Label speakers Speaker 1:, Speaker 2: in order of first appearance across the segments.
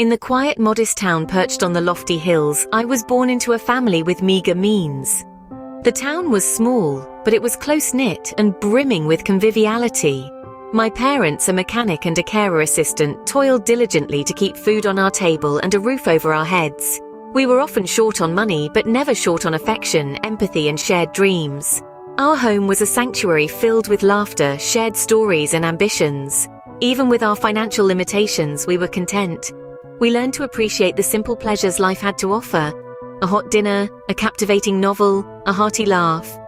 Speaker 1: In the quiet, modest town perched on the lofty hills, I was born into a family with meager means. The town was small, but it was close-knit and brimming with conviviality. My parents, a mechanic and a carer assistant, toiled diligently to keep food on our table and a roof over our heads. We were often short on money, but never short on affection, empathy, and shared dreams. Our home was a sanctuary filled with laughter, shared stories, and ambitions. Even with our financial limitations, we were content. We learned to appreciate the simple pleasures life had to offer: a hot dinner, a captivating novel, a hearty laugh.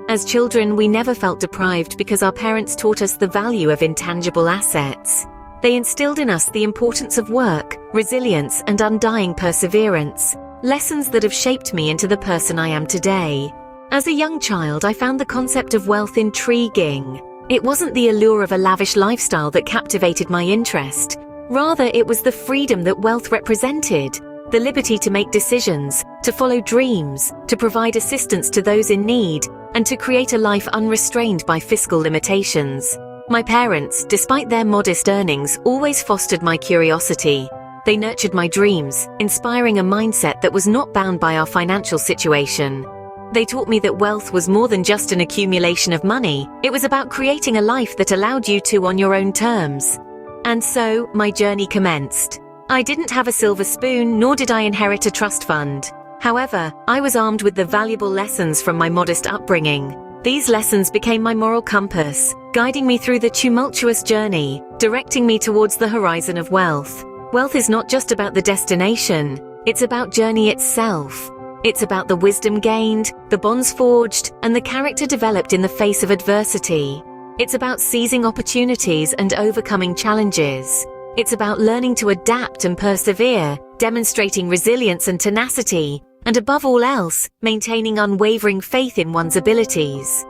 Speaker 1: As children, we never felt deprived because our parents taught us the value of intangible assets. They instilled in us the importance of work, resilience, and undying perseverance, lessons that have shaped me into the person I am today. As a young child, I found the concept of wealth intriguing. It wasn't the allure of a lavish lifestyle that captivated my interest. Rather, it was the freedom that wealth represented. The liberty to make decisions, to follow dreams, to provide assistance to those in need, and to create a life unrestrained by fiscal limitations. My parents, despite their modest earnings, always fostered my curiosity. They nurtured my dreams, inspiring a mindset that was not bound by our financial situation. They taught me that wealth was more than just an accumulation of money. It was about creating a life that allowed you to on your own terms. And so, my journey commenced. I didn't have a silver spoon, nor did I inherit a trust fund. However, I was armed with the valuable lessons from my modest upbringing. These lessons became my moral compass, guiding me through the tumultuous journey, directing me towards the horizon of wealth. Wealth is not just about the destination, it's about journey itself. It's about the wisdom gained, the bonds forged, and the character developed in the face of adversity. It's about seizing opportunities and overcoming challenges. It's about learning to adapt and persevere, demonstrating resilience and tenacity, and above all else, maintaining unwavering faith in one's abilities.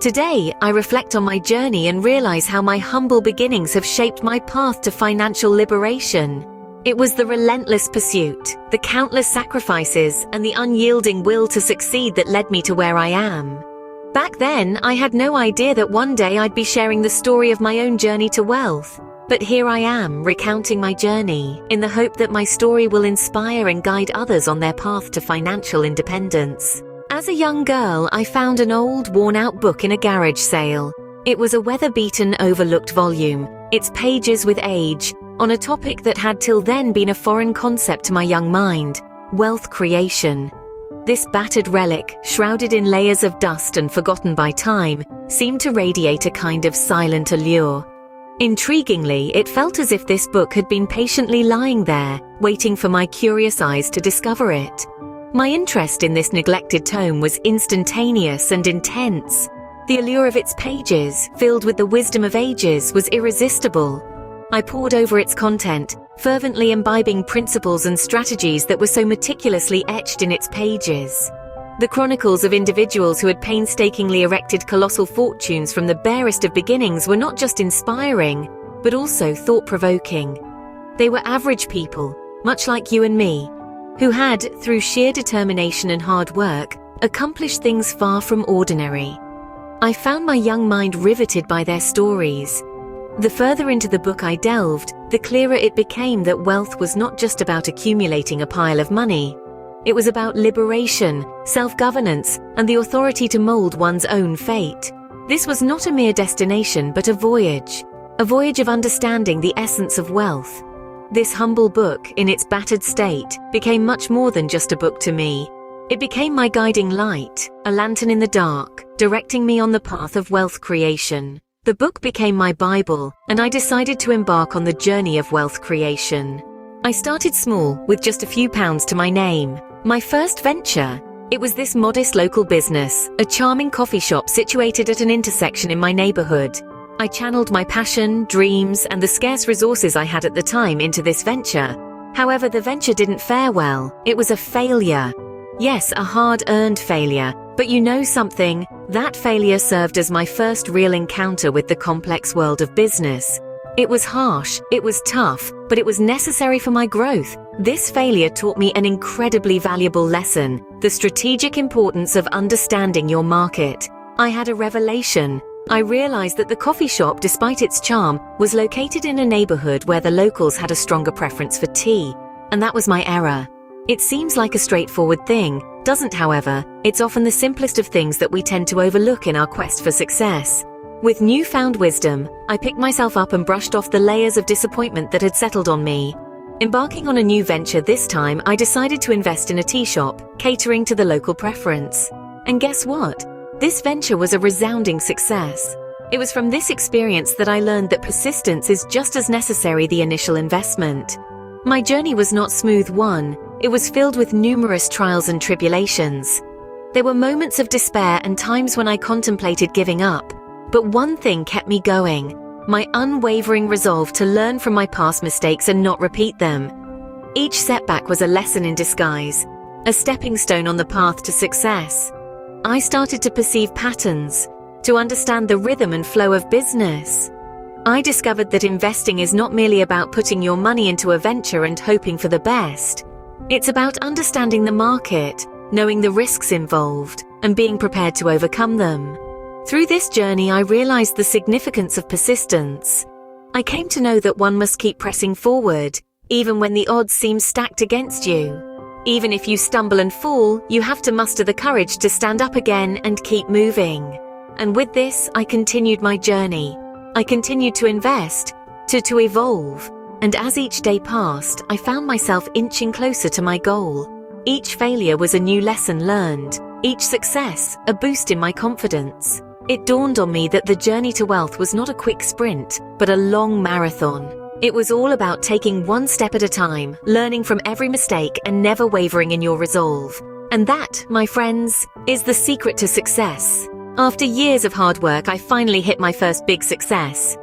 Speaker 1: Today, I reflect on my journey and realize how my humble beginnings have shaped my path to financial liberation. It was the relentless pursuit, the countless sacrifices, and the unyielding will to succeed that led me to where I am. Back then, I had no idea that one day I'd be sharing the story of my own journey to wealth. But here I am, recounting my journey, in the hope that my story will inspire and guide others on their path to financial independence. As a young girl, I found an old, worn-out book in a garage sale. It was a weather-beaten, overlooked volume, its pages with age, on a topic that had till then been a foreign concept to my young mind: wealth creation. This battered relic, shrouded in layers of dust and forgotten by time, seemed to radiate a kind of silent allure. Intriguingly, it felt as if this book had been patiently lying there, waiting for my curious eyes to discover it. My interest in this neglected tome was instantaneous and intense. The allure of its pages, filled with the wisdom of ages, was irresistible. I pored over its content, fervently imbibing principles and strategies that were so meticulously etched in its pages. The chronicles of individuals who had painstakingly erected colossal fortunes from the barest of beginnings were not just inspiring, but also thought-provoking. They were average people, much like you and me, who had, through sheer determination and hard work, accomplished things far from ordinary. I found my young mind riveted by their stories. The further into the book I delved, the clearer it became that wealth was not just about accumulating a pile of money. It was about liberation, self-governance, and the authority to mold one's own fate. This was not a mere destination, but a voyage of understanding the essence of wealth. This humble book, in its battered state, became much more than just a book to me. It became my guiding light, a lantern in the dark, directing me on the path of wealth creation. The book became my Bible, and I decided to embark on the journey of wealth creation. I started small, with just a few pounds to my name. My first venture, it was this modest local business, a charming coffee shop situated at an intersection in my neighborhood. I channeled my passion, dreams, and the scarce resources I had at the time into this venture. However, the venture didn't fare well. It was a failure. Yes, a hard-earned failure. But you know something? That failure served as my first real encounter with the complex world of business. It was harsh, it was tough, but it was necessary for my growth. This failure taught me an incredibly valuable lesson: the strategic importance of understanding your market. I had a revelation. I realized that the coffee shop, despite its charm, was located in a neighborhood where the locals had a stronger preference for tea. and that was my error. It seems like a straightforward thing, doesn't however. It's often the simplest of things that we tend to overlook in our quest for success. With newfound wisdom, I picked myself up and brushed off the layers of disappointment that had settled on me. Embarking on a new venture this time, I decided to invest in a tea shop, catering to the local preference. And guess what? This venture was a resounding success. It was from this experience that I learned that persistence is just as necessary the initial investment. My journey was not smooth one. It was filled with numerous trials and tribulations. There were moments of despair and times when I contemplated giving up. But one thing kept me going: my unwavering resolve to learn from my past mistakes and not repeat them. Each setback was a lesson in disguise, a stepping stone on the path to success. I started to perceive patterns, to understand the rhythm and flow of business. I discovered that investing is not merely about putting your money into a venture and hoping for the best. It's about understanding the market, knowing the risks involved, and being prepared to overcome them. Through this journey, I realized the significance of persistence. I came to know that one must keep pressing forward, even when the odds seem stacked against you. Even if you stumble and fall, you have to muster the courage to stand up again and keep moving. And with this, I continued my journey. I continued to invest, to evolve. And as each day passed, I found myself inching closer to my goal. Each failure was a new lesson learned. Each success, a boost in my confidence. It dawned on me that the journey to wealth was not a quick sprint, but a long marathon. It was all about taking one step at a time, learning from every mistake and never wavering in your resolve. And that, my friends, is the secret to success. After years of hard work, I finally hit my first big success.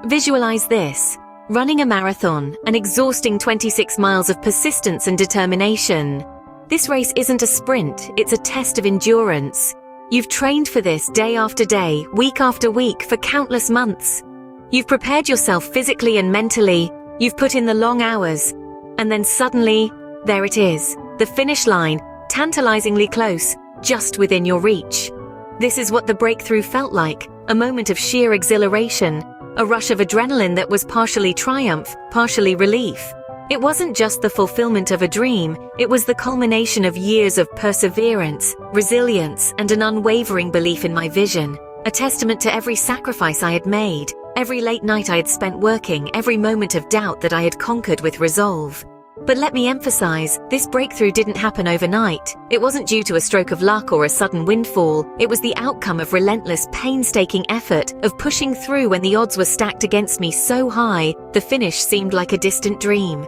Speaker 1: Visualize this: running a marathon, an exhausting 26 miles of persistence and determination. This race isn't a sprint, it's a test of endurance. You've trained for this day after day, week after week, for countless months. You've prepared yourself physically and mentally, you've put in the long hours, and then suddenly, there it is, the finish line, tantalizingly close, just within your reach. This is what the breakthrough felt like, a moment of sheer exhilaration, a rush of adrenaline that was partially triumph, partially relief. It wasn't just the fulfillment of a dream, it was the culmination of years of perseverance, resilience, and an unwavering belief in my vision, a testament to every sacrifice I had made, every late night I had spent working, every moment of doubt that I had conquered with resolve. But let me emphasize, this breakthrough didn't happen overnight. It wasn't due to a stroke of luck or a sudden windfall. It was the outcome of relentless, painstaking effort, of pushing through when the odds were stacked against me so high, the finish seemed like a distant dream.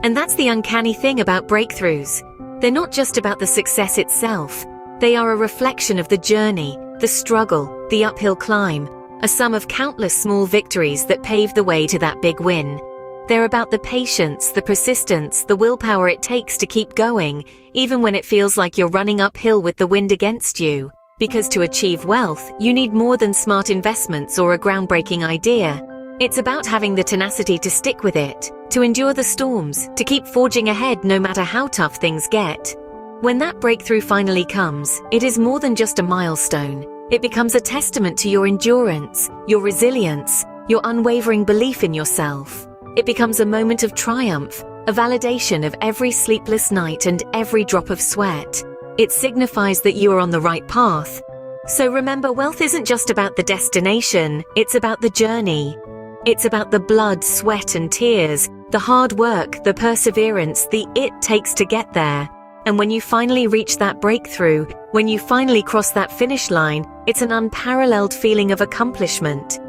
Speaker 1: And that's the uncanny thing about breakthroughs. They're not just about the success itself. They are a reflection of the journey, the struggle, the uphill climb, a sum of countless small victories that pave the way to that big win. They're about the patience, the persistence, the willpower it takes to keep going, even when it feels like you're running uphill with the wind against you. Because to achieve wealth, you need more than smart investments or a groundbreaking idea. It's about having the tenacity to stick with it, to endure the storms, to keep forging ahead no matter how tough things get. When that breakthrough finally comes, it is more than just a milestone. It becomes a testament to your endurance, your resilience, your unwavering belief in yourself. It becomes a moment of triumph, a validation of every sleepless night and every drop of sweat. It signifies that you are on the right path. So remember, wealth isn't just about the destination, it's about the journey. It's about the blood, sweat, and tears, the hard work, the perseverance, the it takes to get there. And when you finally reach that breakthrough, when you finally cross that finish line, it's an unparalleled feeling of accomplishment.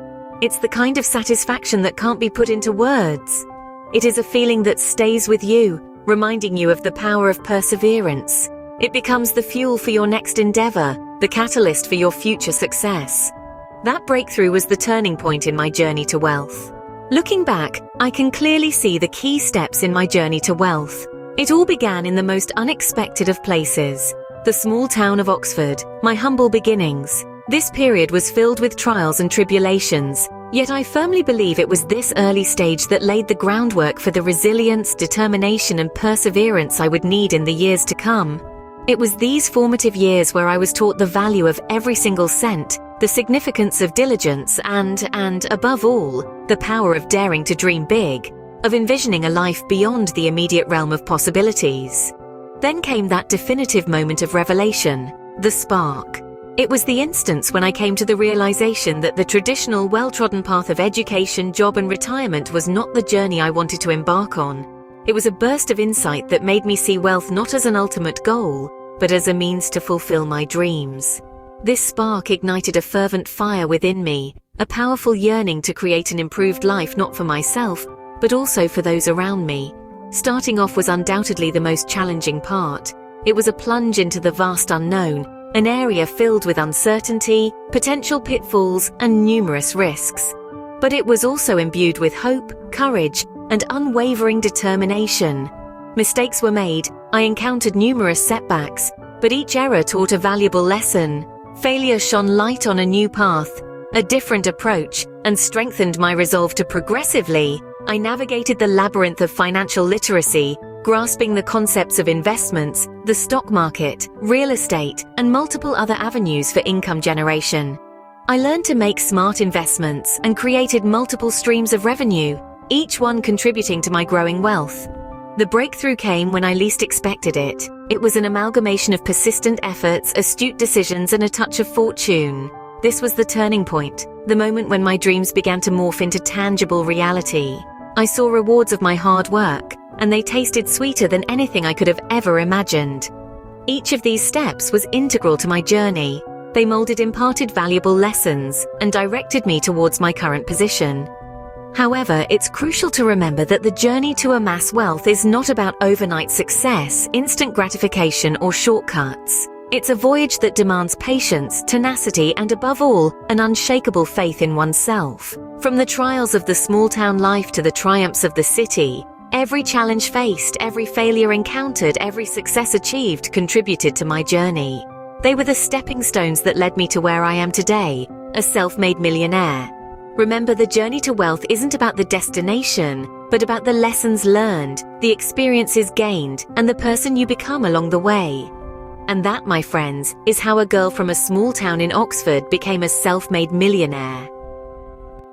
Speaker 1: It's the kind of satisfaction that can't be put into words. It is a feeling that stays with you, reminding you of the power of perseverance. It becomes the fuel for your next endeavor, the catalyst for your future success. That breakthrough was the turning point in my journey to wealth. Looking back, I can clearly see the key steps in my journey to wealth. It all began in the most unexpected of places, the small town of Oxford, my humble beginnings. This period was filled with trials and tribulations, yet I firmly believe it was this early stage that laid the groundwork for the resilience, determination, and perseverance I would need in the years to come. It was these formative years where I was taught the value of every single cent, the significance of diligence, and above all, the power of daring to dream big. of envisioning a life beyond the immediate realm of possibilities. Then came that definitive moment of revelation, the spark. It was the instance when I came to the realization that the traditional well-trodden path of education, job and retirement was not the journey I wanted to embark on. It was a burst of insight that made me see wealth not as an ultimate goal, but as a means to fulfill my dreams. This spark ignited a fervent fire within me, a powerful yearning to create an improved life not for myself, but also for those around me. Starting off was undoubtedly the most challenging part. It was a plunge into the vast unknown, an area filled with uncertainty, potential pitfalls, and numerous risks. But it was also imbued with hope, courage, and unwavering determination. Mistakes were made, I encountered numerous setbacks, but each error taught a valuable lesson. Failure shone light on a new path, a different approach, and strengthened my resolve to progressively. I navigated the labyrinth of financial literacy, grasping the concepts of investments, the stock market, real estate, and multiple other avenues for income generation. I learned to make smart investments and created multiple streams of revenue, each one contributing to my growing wealth. The breakthrough came when I least expected it. It was an amalgamation of persistent efforts, astute decisions, and a touch of fortune. This was the turning point, the moment when my dreams began to morph into tangible reality. I saw rewards of my hard work, and they tasted sweeter than anything I could have ever imagined. Each of these steps was integral to my journey. They imparted valuable lessons, and directed me towards my current position. However, it's crucial to remember that the journey to amass wealth is not about overnight success, instant gratification, or shortcuts. It's a voyage that demands patience, tenacity, and above all, an unshakable faith in oneself. From the trials of the small-town life to the triumphs of the city, every challenge faced, every failure encountered, every success achieved contributed to my journey. They were the stepping stones that led me to where I am today, a self-made millionaire. Remember, the journey to wealth isn't about the destination, but about the lessons learned, the experiences gained, and the person you become along the way. And that, my friends, is how a girl from a small town in Oxford became a self-made millionaire.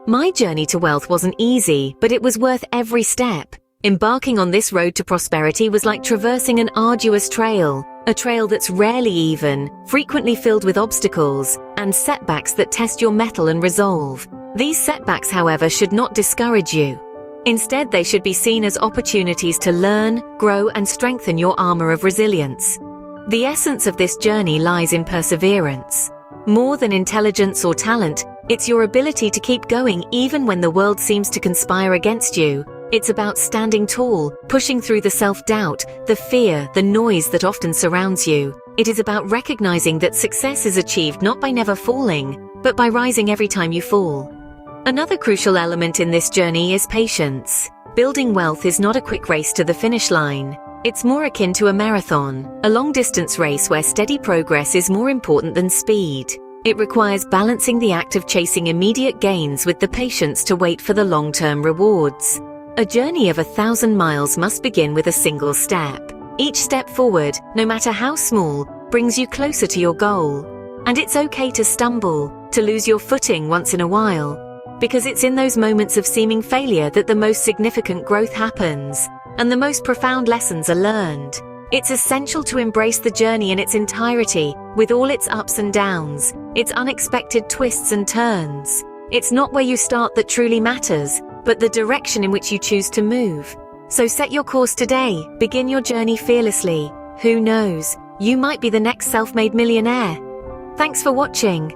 Speaker 1: My journey to wealth wasn't easy, but it was worth every step. Embarking on this road to prosperity was like traversing an arduous trail, a trail that's rarely even, frequently filled with obstacles, and setbacks that test your mettle and resolve. These setbacks, however, should not discourage you. Instead, they should be seen as opportunities to learn, grow, and strengthen your armor of resilience. The essence of this journey lies in perseverance. More than intelligence or talent, it's your ability to keep going even when the world seems to conspire against you. It's about standing tall, pushing through the self-doubt, the fear, the noise that often surrounds you. It is about recognizing that success is achieved not by never falling, but by rising every time you fall. Another crucial element in this journey is patience. Building wealth is not a quick race to the finish line. It's more akin to a marathon, a long-distance race where steady progress is more important than speed. It requires balancing the act of chasing immediate gains with the patience to wait for the long-term rewards. A journey of 1,000 miles must begin with a single step. Each step forward, no matter how small, brings you closer to your goal. And it's okay to stumble, to lose your footing once in a while, because it's in those moments of seeming failure that the most significant growth happens, and the most profound lessons are learned. It's essential to embrace the journey in its entirety, with all its ups and downs, its unexpected twists and turns. It's not where you start that truly matters, but the direction in which you choose to move. So set your course today, begin your journey fearlessly. Who knows, you might be the next self-made millionaire. Thanks for watching.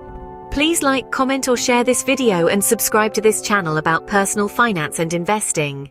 Speaker 1: Please like, comment or share this video and subscribe to this channel about personal finance and investing.